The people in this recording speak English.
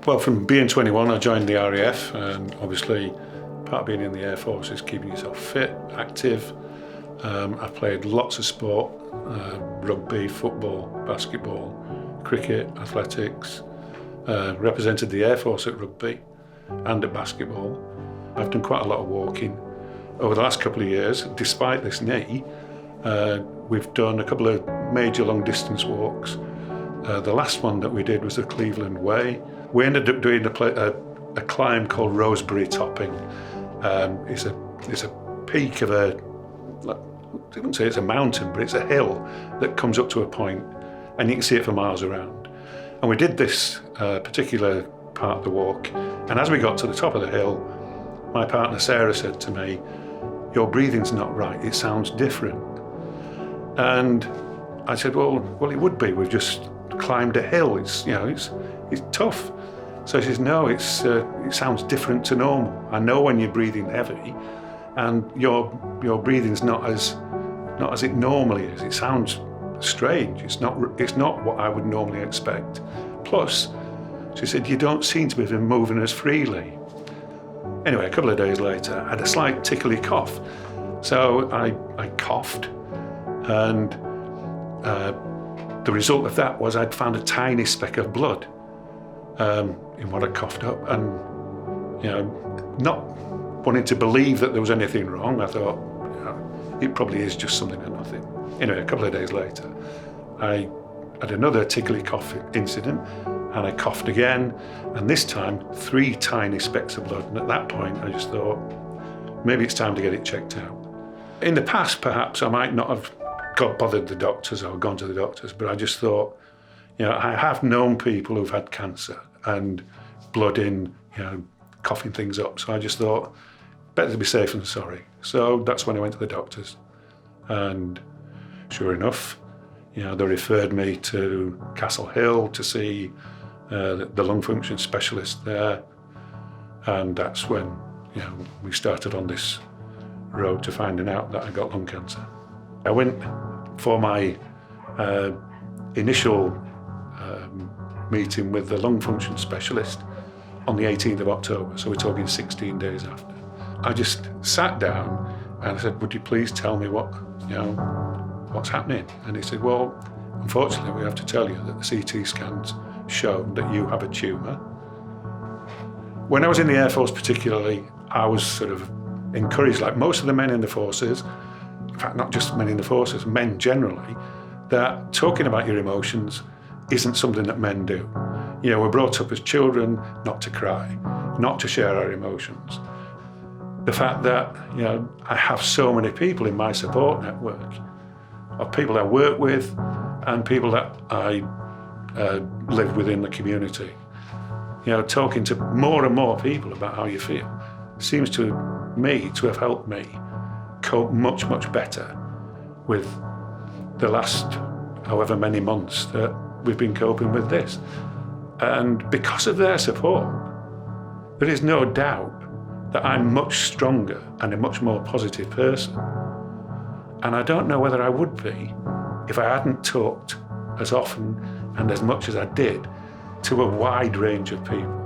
Well, from being 21, I joined the RAF, and obviously part of being in the Air Force is keeping yourself fit, active. I played lots of sport, rugby, football, basketball, cricket, athletics, represented the Air Force at rugby and at basketball. I've done quite a lot of walking. Over the last couple of years, despite this knee, we've done a couple of major long distance walks. The last one that we did was the Cleveland Way. We ended up doing a climb called Roseberry Topping. It's a peak of I wouldn't say it's a mountain, but it's a hill that comes up to a point and you can see it for miles around. And we did this particular part of the walk, and as we got to the top of the hill, my partner Sarah said to me, "Your breathing's not right, it sounds different." And I said, well, it would be. We've just climbed a hill. It's tough. So she says, no, it sounds different to normal. I know when you're breathing heavy, and your breathing's not as it normally is. It sounds strange. It's not what I would normally expect. Plus, she said, you don't seem to be moving as freely. Anyway, a couple of days later, I had a slight tickly cough. So I coughed, and the result of that was I'd found a tiny speck of blood in what I coughed up, and not wanting to believe that there was anything wrong, I thought, it probably is just something or nothing. Anyway, a couple of days later, I had another tickly cough incident, and I coughed again, and this time 3 tiny specks of blood. And at that point, I just thought, maybe it's time to get it checked out. In the past, perhaps I might not have bothered the doctors or gone to the doctors, but I just thought, I have known people who've had cancer and blood in, coughing things up. So I just thought, better to be safe than sorry. So that's when I went to the doctors, and sure enough, they referred me to Castle Hill to see the lung function specialist there, and that's when we started on this road to finding out that I got lung cancer. I went for my initial meeting with the lung function specialist on the 18th of October, so we're talking 16 days after. I just sat down and I said, would you please tell me what's happening? And he said, well, unfortunately, we have to tell you that the CT scans show that you have a tumour. When I was in the Air Force particularly, I was sort of encouraged, like most of the men in the forces, in fact, not just men in the forces, men generally, that talking about your emotions isn't something that men do. We're brought up as children not to cry, not to share our emotions. The fact that, I have so many people in my support network of people I work with and people that I live within the community. Talking to more and more people about how you feel seems to me to have helped me cope much, much better with the last however many months that we've been coping with this. And because of their support, there is no doubt that I'm much stronger and a much more positive person. And I don't know whether I would be if I hadn't talked as often and as much as I did to a wide range of people.